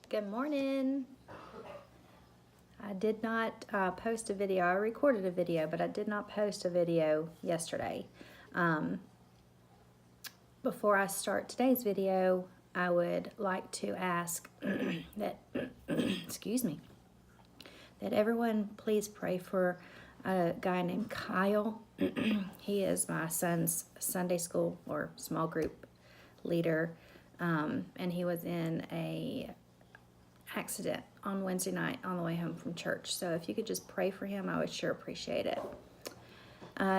Good morning. I did not post a video. I recorded a video, but I did not post a video yesterday. Before I start today's video, I would like to ask that, excuse me, that everyone please pray for a guy named Kyle. He is my son's Sunday school or small group leader, and he was in a accident on Wednesday night on the way home from church. So if you could just pray for him, I would sure appreciate it.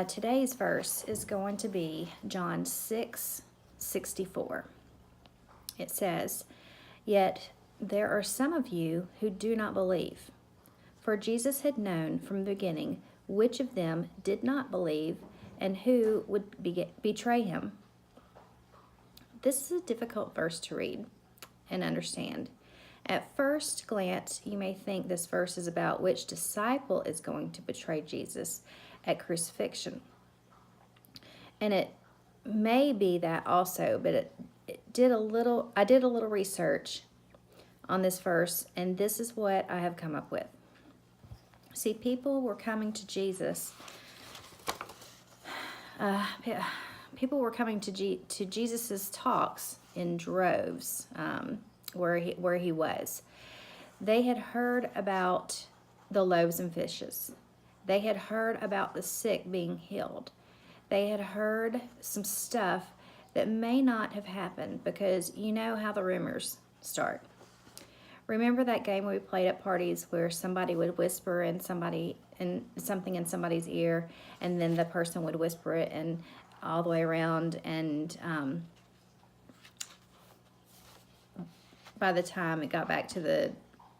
Today's verse is going to be John 6:64. It says, "Yet there are some of you who do not believe." For Jesus had known from the beginning which of them did not believe and who would betray him. This is a difficult verse to read and understand. At first glance, you may think this verse is about which disciple is going to betray Jesus at crucifixion. And it may be that also, but I did a little research on this verse, and this is what I have come up with. See, people were coming to Jesus. People were coming to Jesus's talks in droves. Where he was. They had heard about the loaves and fishes. They had heard about the sick being healed. They had heard some stuff that may not have happened because you know how the rumors start. Remember that game we played at parties where somebody would whisper something in somebody's ear, and then the person would whisper it and all the way around, and by the time it got back to the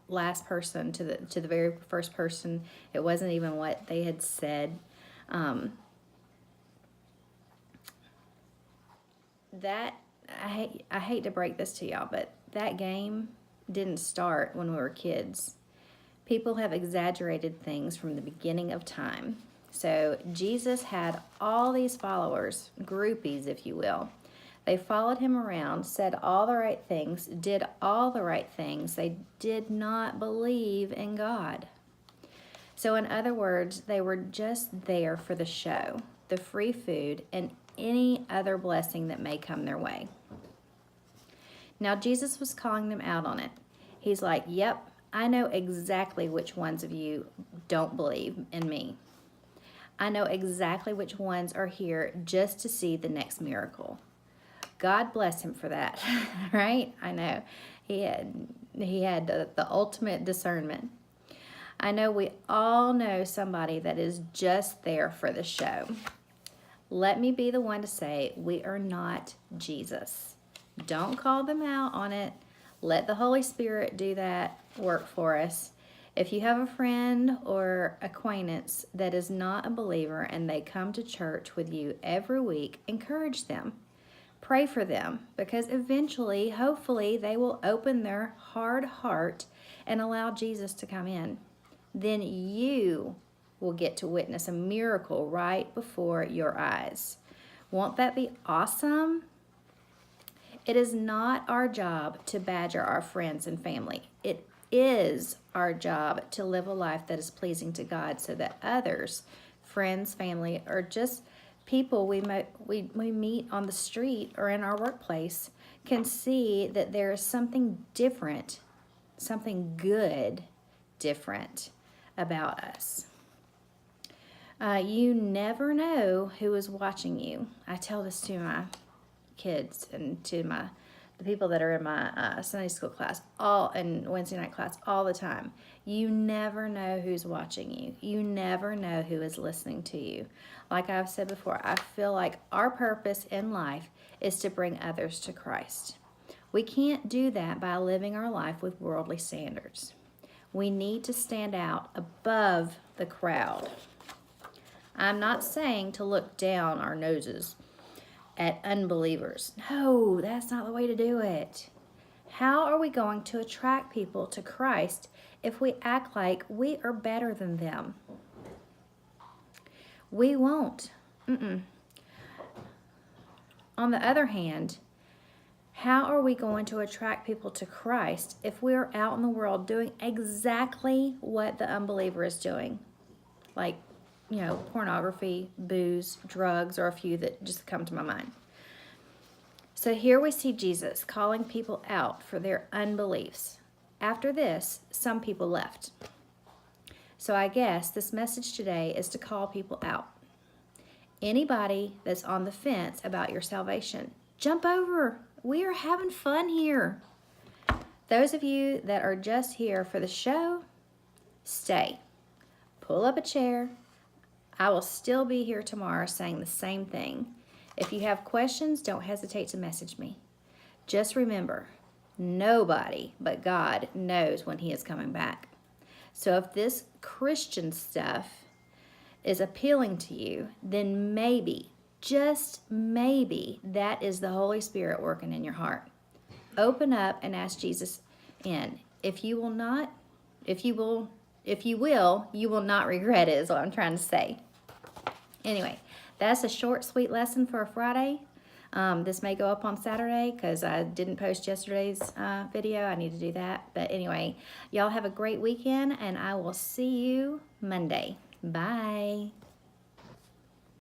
last person, to the very first person, it wasn't even what they had said. That I hate to break this to y'all, but that game didn't start when we were kids. People have exaggerated things from the beginning of time. So Jesus had all these followers, groupies, if you will. They followed him around, said all the right things, did all the right things. They did not believe in God. So in other words, they were just there for the show, the free food, and any other blessing that may come their way. Now Jesus was calling them out on it. He's like, yep, I know exactly which ones of you don't believe in me. I know exactly which ones are here just to see the next miracle. God bless him for that, right? I know. He had the ultimate discernment. I know we all know somebody that is just there for the show. Let me be the one to say, we are not Jesus. Don't call them out on it. Let the Holy Spirit do that work for us. If you have a friend or acquaintance that is not a believer and they come to church with you every week, encourage them. Pray for them, because eventually, hopefully, they will open their hard heart and allow Jesus to come in. Then you will get to witness a miracle right before your eyes. Won't that be awesome? It is not our job to badger our friends and family. It is our job to live a life that is pleasing to God so that others, friends, family, or just people we meet on the street or in our workplace can see that there is something different, something good different about us. You never know who is watching you. I tell this to my kids and to the people that are in my Sunday school class and Wednesday night class all the time. You never know who's watching you. You never know who is listening to you. Like I've said before, I feel like our purpose in life is to bring others to Christ. We can't do that by living our life with worldly standards. We need to stand out above the crowd. I'm not saying to look down our noses at unbelievers. No, that's not the way to do it. How are we going to attract people to Christ if we act like we are better than them? We won't. On the other hand, How are we going to attract people to Christ if we're out in the world doing exactly what the unbeliever is doing? Like, pornography, booze, drugs, or a few that just come to my mind. So here we see Jesus calling people out for their unbeliefs. After this, some people left. So I guess this message today is to call people out. Anybody that's on the fence about your salvation, jump over. We are having fun here. Those of you that are just here for the show, stay. Pull up a chair. I will still be here tomorrow saying the same thing. If you have questions, don't hesitate to message me. Just remember, nobody but God knows when He is coming back. So if this Christian stuff is appealing to you, then maybe, just maybe, that is the Holy Spirit working in your heart. Open up and ask Jesus in. If you will, you will not regret it, is what I'm trying to say. Anyway, that's a short, sweet lesson for a Friday. This may go up on Saturday because I didn't post yesterday's video. I need to do that. But anyway, y'all have a great weekend, and I will see you Monday. Bye.